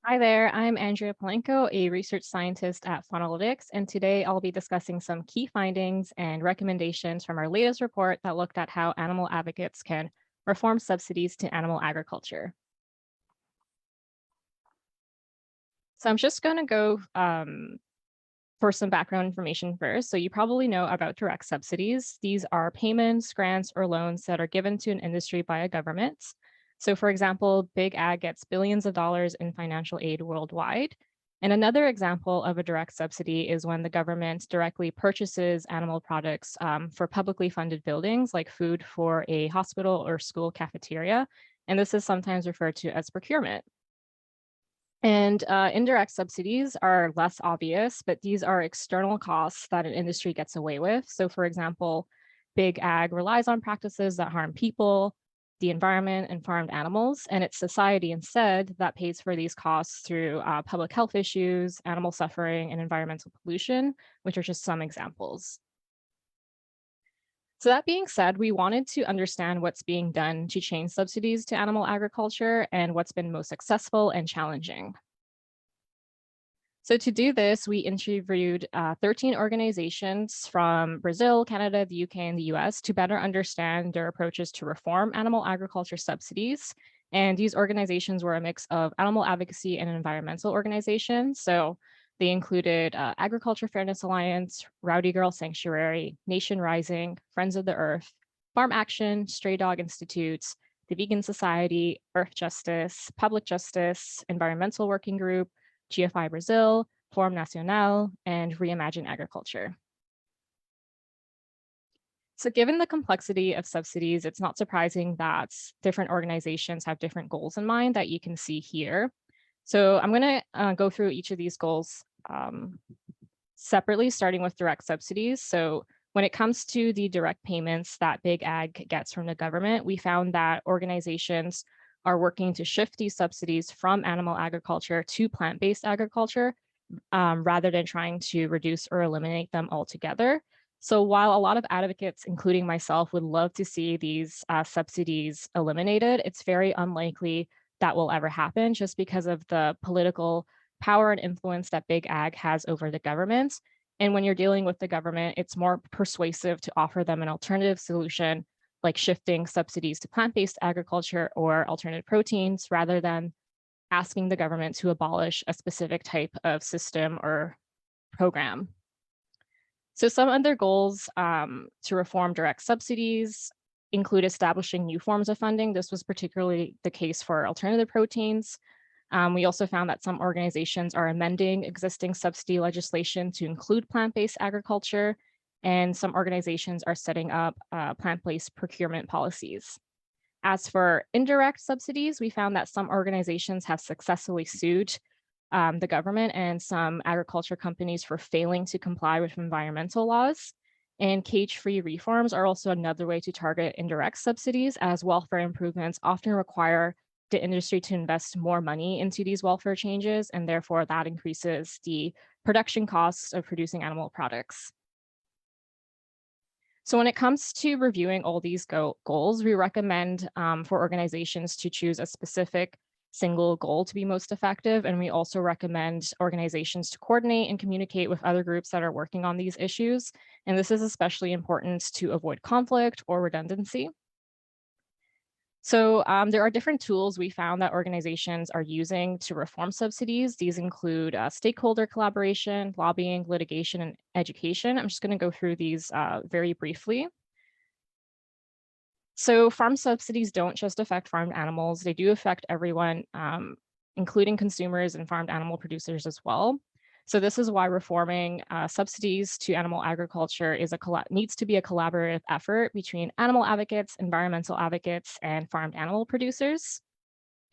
Hi there, I'm Andrea Polanco, a research scientist at Faunalytics, and today I'll be discussing some key findings and recommendations from our latest report that looked at how animal advocates can reform subsidies to animal agriculture. So I'm just going to go for some background information first. So you probably know about direct subsidies. These are payments, grants, or loans that are given to an industry by a government. So for example, Big Ag gets billions of dollars in financial aid worldwide. And another example of a direct subsidy is when the government directly purchases animal products for publicly funded buildings, like food for a hospital or school cafeteria. And this is sometimes referred to as procurement. And indirect subsidies are less obvious, but these are external costs that an industry gets away with. So, for example, big ag relies on practices that harm people, the environment, and farmed animals, and it's society instead that pays for these costs through public health issues, animal suffering, and environmental pollution, which are just some examples. So that being said, we wanted to understand what's being done to change subsidies to animal agriculture and what's been most successful and challenging. So to do this, we interviewed 13 organizations from Brazil, Canada, the UK, and the US to better understand their approaches to reform animal agriculture subsidies. And these organizations were a mix of animal advocacy and environmental organizations. So they included Agriculture Fairness Alliance, Rowdy Girl Sanctuary, Nation Rising, Friends of the Earth, Farm Action, Stray Dog Institutes, the Vegan Society, Earth Justice, Public Justice, Environmental Working Group, GFI Brazil, Forum Nacional, and Reimagine Agriculture. So given the complexity of subsidies, it's not surprising that different organizations have different goals in mind that you can see here. So I'm going to go through each of these goals separately, starting with direct subsidies. So when it comes to the direct payments that Big Ag gets from the government, we found that organizations are working to shift these subsidies from animal agriculture to plant-based agriculture rather than trying to reduce or eliminate them altogether. So while a lot of advocates, including myself, would love to see these subsidies eliminated, it's very unlikely that will ever happen just because of the political power and influence that Big Ag has over the government. And when you're dealing with the government, it's more persuasive to offer them an alternative solution, like shifting subsidies to plant-based agriculture or alternative proteins, rather than asking the government to abolish a specific type of system or program. So some other goals to reform direct subsidies include establishing new forms of funding. This was particularly the case for alternative proteins. We also found that some organizations are amending existing subsidy legislation to include plant-based agriculture, and some organizations are setting up plant-based procurement policies. As for indirect subsidies, we found that some organizations have successfully sued the government and some agriculture companies for failing to comply with environmental laws. And cage-free reforms are also another way to target indirect subsidies, as welfare improvements often require the industry to invest more money into these welfare changes, and therefore that increases the production costs of producing animal products. So when it comes to reviewing all these goals, we recommend for organizations to choose a specific single goal to be most effective. And we also recommend organizations to coordinate and communicate with other groups that are working on these issues. And this is especially important to avoid conflict or redundancy. So there are different tools we found that organizations are using to reform subsidies. These include stakeholder collaboration, lobbying, litigation, and education. I'm just going to go through these very briefly. So farm subsidies don't just affect farmed animals, they do affect everyone, including consumers and farmed animal producers as well. So this is why reforming subsidies to animal agriculture needs to be a collaborative effort between animal advocates, environmental advocates, and farmed animal producers.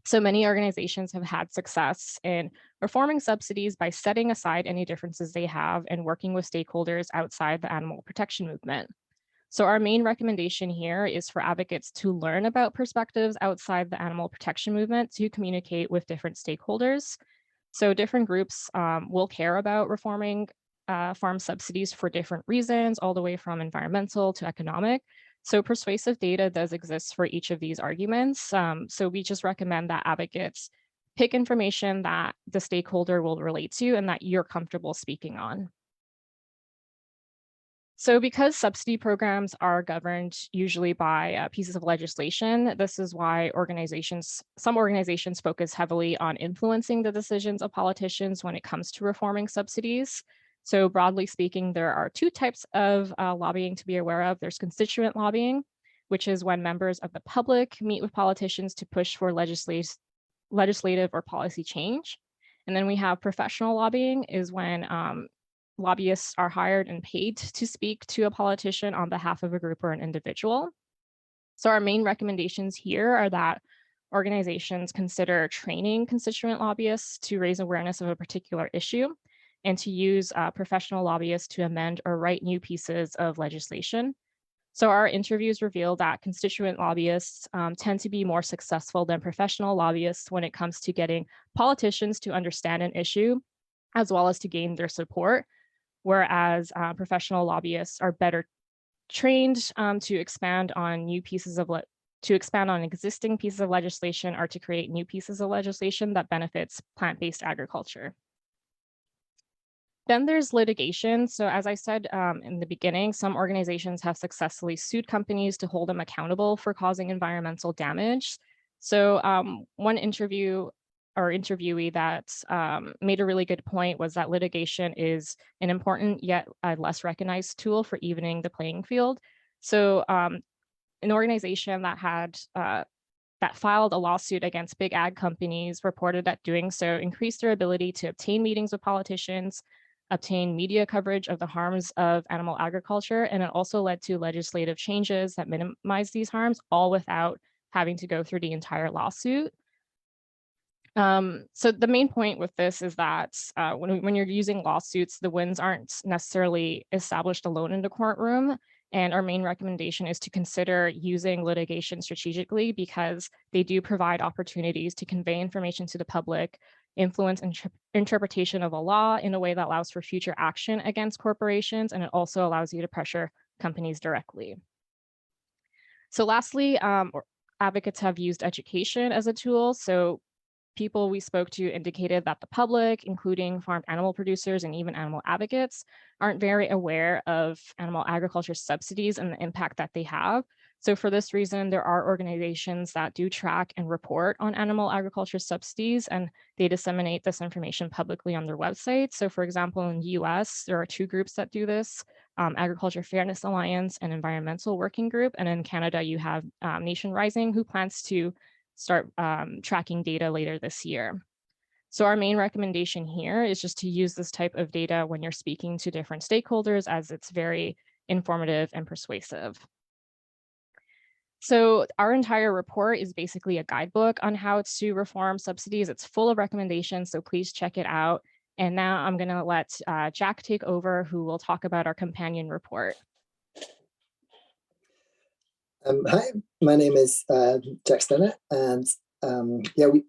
So many organizations have had success in reforming subsidies by setting aside any differences they have and working with stakeholders outside the animal protection movement. So our main recommendation here is for advocates to learn about perspectives outside the animal protection movement to communicate with different stakeholders. So different groups will care about reforming farm subsidies for different reasons, all the way from environmental to economic. So persuasive data does exist for each of these arguments. So we just recommend that advocates pick information that the stakeholder will relate to and that you're comfortable speaking on. So because subsidy programs are governed usually by pieces of legislation, this is why some organizations focus heavily on influencing the decisions of politicians when it comes to reforming subsidies. So broadly speaking, there are two types of lobbying to be aware of. There's constituent lobbying, which is when members of the public meet with politicians to push for legislative or policy change. And then we have professional lobbying is when lobbyists are hired and paid to speak to a politician on behalf of a group or an individual. So our main recommendations here are that organizations consider training constituent lobbyists to raise awareness of a particular issue and to use professional lobbyists to amend or write new pieces of legislation. So our interviews reveal that constituent lobbyists tend to be more successful than professional lobbyists when it comes to getting politicians to understand an issue, as well as to gain their support, whereas professional lobbyists are better trained to expand on existing pieces of legislation or to create new pieces of legislation that benefits plant-based agriculture. Then there's litigation. So as I said in the beginning, some organizations have successfully sued companies to hold them accountable for causing environmental damage. So one interviewee that made a really good point was that litigation is an important yet less recognized tool for evening the playing field. So an organization that filed a lawsuit against big ag companies reported that doing so increased their ability to obtain meetings with politicians, obtain media coverage of the harms of animal agriculture, and it also led to legislative changes that minimize these harms, all without having to go through the entire lawsuit. So the main point with this is that when you're using lawsuits, the wins aren't necessarily established alone in the courtroom. And our main recommendation is to consider using litigation strategically because they do provide opportunities to convey information to the public, influence interpretation of a law in a way that allows for future action against corporations, and it also allows you to pressure companies directly. So lastly, advocates have used education as a tool. So people we spoke to indicated that the public, including farmed animal producers and even animal advocates, aren't very aware of animal agriculture subsidies and the impact that they have. So for this reason, there are organizations that do track and report on animal agriculture subsidies, and they disseminate this information publicly on their website. So for example, in the US, there are two groups that do this, Agriculture Fairness Alliance and Environmental Working Group. And in Canada, you have Nation Rising, who plans to start tracking data later this year. So our main recommendation here is just to use this type of data when you're speaking to different stakeholders, as it's very informative and persuasive. So our entire report is basically a guidebook on how to reform subsidies. It's full of recommendations, so please check it out. And now I'm going to let Jack take over, who will talk about our companion report. Hi, my name is Jack Stennett, and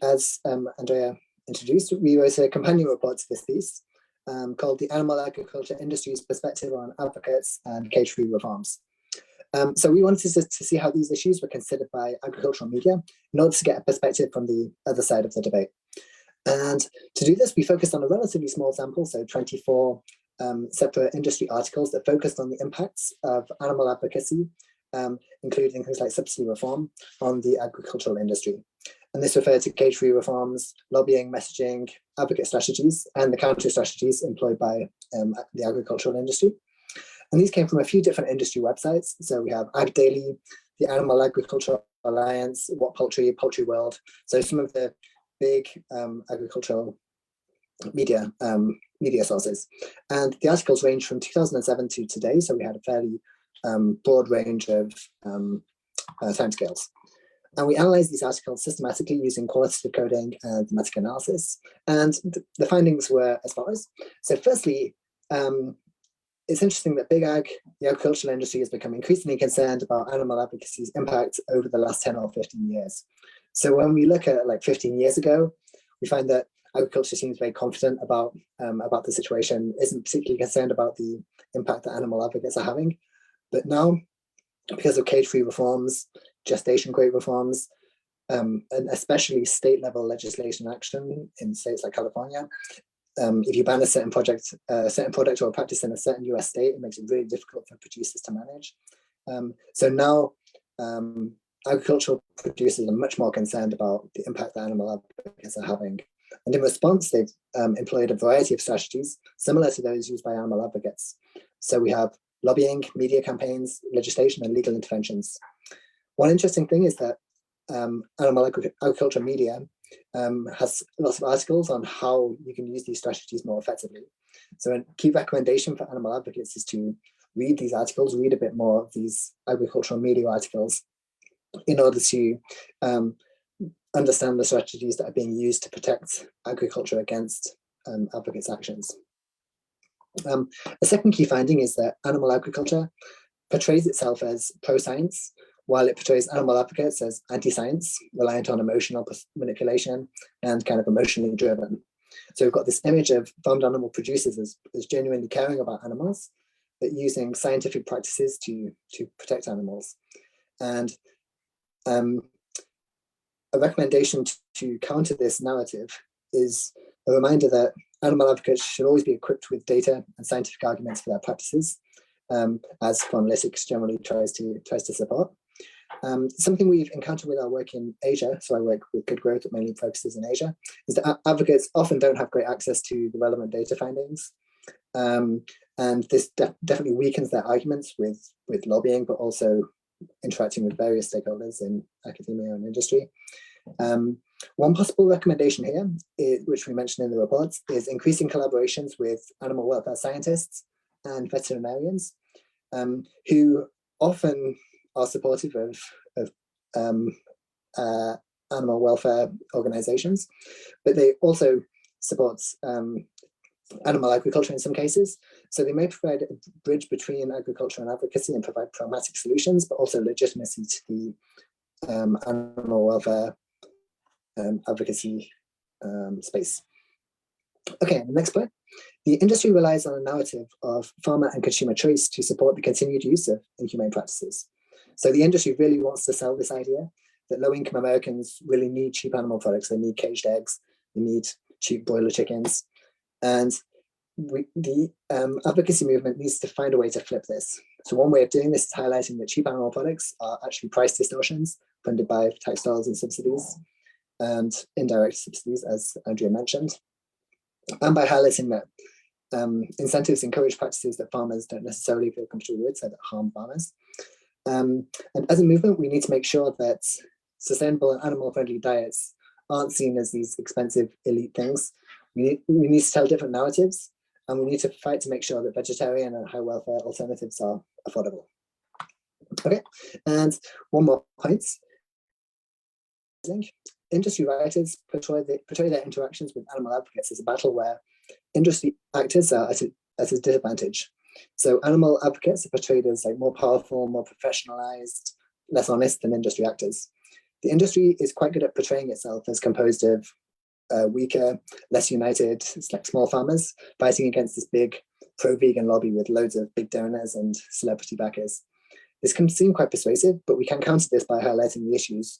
as Andrea introduced, we wrote a companion report to this piece called The Animal Agriculture Industry's Perspective on Advocates and Cage-free Reforms. So we wanted to see how these issues were considered by agricultural media in order to get a perspective from the other side of the debate. And to do this, we focused on a relatively small sample, so 24 separate industry articles that focused on the impacts of animal advocacy, including things like subsidy reform on the agricultural industry. And this referred to cage-free reforms, lobbying, messaging, advocate strategies, and the counter strategies employed by the agricultural industry. And these came from a few different industry websites. So we have Ag Daily, the Animal Agriculture Alliance, What Poultry, Poultry World. So some of the big agricultural media sources. And the articles range from 2007 to today. So we had a fairly broad range of timescales. And we analyzed these articles systematically using qualitative coding and thematic analysis. And the findings were as follows. So firstly, it's interesting that big ag, the agricultural industry, has become increasingly concerned about animal advocacy's impact over the last 10 or 15 years. So when we look at like 15 years ago, we find that agriculture seems very confident about the situation, isn't particularly concerned about the impact that animal advocates are having. But now, because of cage-free reforms, gestation crate reforms, and especially state-level legislation action in states like California. If you ban a certain product or practice in a certain US state, it makes it really difficult for producers to manage. So now agricultural producers are much more concerned about the impact that animal advocates are having. And in response, they've employed a variety of strategies similar to those used by animal advocates. So we have lobbying, media campaigns, legislation, and legal interventions. One interesting thing is that animal agriculture media has lots of articles on how you can use these strategies more effectively. So a key recommendation for animal advocates is to read these articles, read a bit more of these agricultural media articles in order to understand the strategies that are being used to protect agriculture against advocates' actions. A second key finding is that animal agriculture portrays itself as pro-science, while it portrays animal advocates as anti-science, reliant on emotional manipulation and kind of emotionally driven. So we've got this image of farmed animal producers as genuinely caring about animals, but using scientific practices to protect animals. And a recommendation to counter this narrative is a reminder that animal advocates should always be equipped with data and scientific arguments for their practices, as Faunalytics generally tries to support. Something we've encountered with our work in Asia, so I work with Good Growth that mainly focuses in Asia, is that advocates often don't have great access to the relevant data findings. And this definitely weakens their arguments with lobbying, but also interacting with various stakeholders in academia and industry. One possible recommendation here, which we mentioned in the reports, is increasing collaborations with animal welfare scientists and veterinarians, who often are supportive of animal welfare organizations, but they also support animal agriculture in some cases. So they may provide a bridge between agriculture and advocacy and provide pragmatic solutions, but also legitimacy to the animal welfare advocacy space. Okay, next point. The industry relies on a narrative of farmer and consumer choice to support the continued use of inhumane practices. So the industry really wants to sell this idea that low-income Americans really need cheap animal products. They need caged eggs, they need cheap broiler chickens. And the advocacy movement needs to find a way to flip this. So one way of doing this is highlighting that cheap animal products are actually price distortions funded by tax dollars and subsidies and indirect subsidies, as Andrea mentioned, and by highlighting that incentives encourage practices that farmers don't necessarily feel comfortable with, so that harm farmers. And as a movement, we need to make sure that sustainable and animal-friendly diets aren't seen as these expensive elite things. We need to tell different narratives, and we need to fight to make sure that vegetarian and high welfare alternatives are affordable. Okay, and one more point. Industry writers portray their interactions with animal advocates as a battle where industry actors are at a disadvantage. So animal advocates are portrayed as like more powerful, more professionalized, less honest than industry actors. The industry is quite good at portraying itself as composed of weaker, less united, it's like small farmers fighting against this big pro-vegan lobby with loads of big donors and celebrity backers. This can seem quite persuasive, but we can counter this by highlighting the issues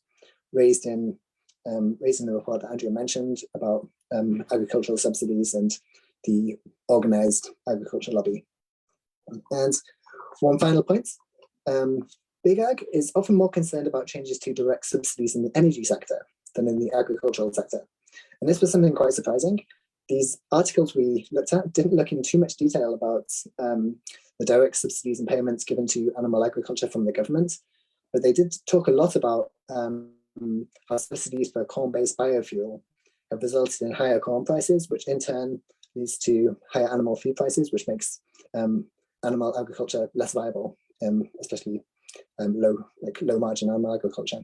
raised in the report that Andrea mentioned about agricultural subsidies and the organized agriculture lobby. And one final point, Big Ag is often more concerned about changes to direct subsidies in the energy sector than in the agricultural sector. And this was something quite surprising. These articles we looked at didn't look in too much detail about the direct subsidies and payments given to animal agriculture from the government, but they did talk a lot about how subsidies for corn-based biofuel have resulted in higher corn prices, which in turn leads to higher animal feed prices, which makes animal agriculture less viable, especially low margin animal agriculture.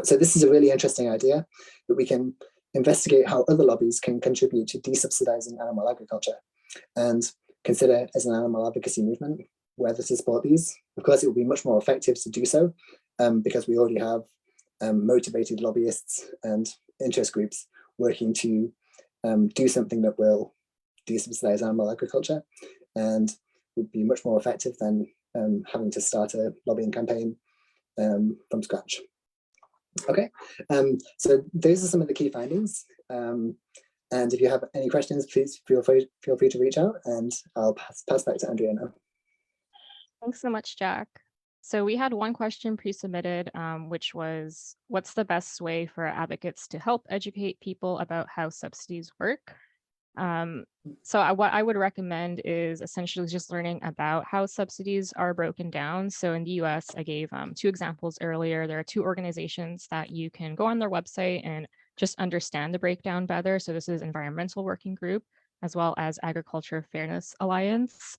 So this is a really interesting idea that we can investigate how other lobbies can contribute to desubsidizing animal agriculture and consider as an animal advocacy movement whether to support these. Of course, it would be much more effective to do so because we already have motivated lobbyists and interest groups working to do something that will desubsidize animal agriculture and would be much more effective than having to start a lobbying campaign from scratch. Okay, so those are some of the key findings. And if you have any questions, please feel free to reach out, and I'll pass back to Andrea now. Thanks so much, Jack. So we had one question pre-submitted, which was, what's the best way for advocates to help educate people about how subsidies work? What I would recommend is essentially just learning about how subsidies are broken down. So in the US, I gave 2 examples earlier. There are 2 organizations that you can go on their website and just understand the breakdown better. So this is Environmental Working Group, as well as Agriculture Fairness Alliance.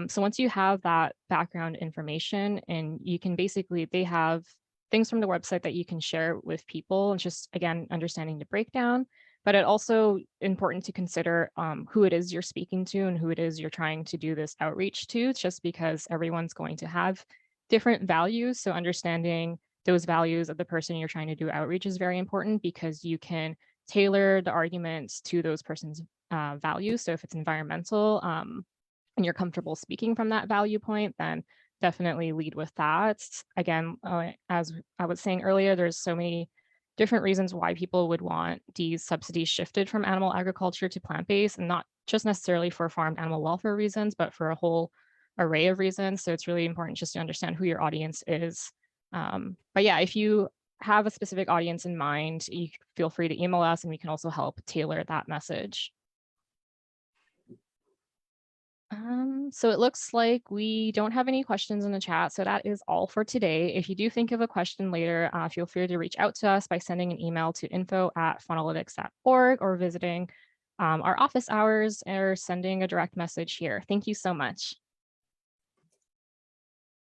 So once you have that background information, and you can basically, they have things from the website that you can share with people, and just, again, understanding the breakdown. But it also important to consider who it is you're speaking to and who it is you're trying to do this outreach to, just because everyone's going to have different values. So understanding those values of the person you're trying to do outreach is very important, because you can tailor the arguments to those person's values. So if it's environmental, and you're comfortable speaking from that value point, then definitely lead with that. Again, as I was saying earlier, there's so many different reasons why people would want these subsidies shifted from animal agriculture to plant-based, and not just necessarily for farm animal welfare reasons, but for a whole array of reasons. So it's really important just to understand who your audience is. But yeah, if you have a specific audience in mind, you feel free to email us, and we can also help tailor that message. So it looks like we don't have any questions in the chat. So that is all for today. If you do think of a question later, feel free to reach out to us by sending an email to info@faunalytics.org, or visiting our office hours, or sending a direct message here. Thank you so much.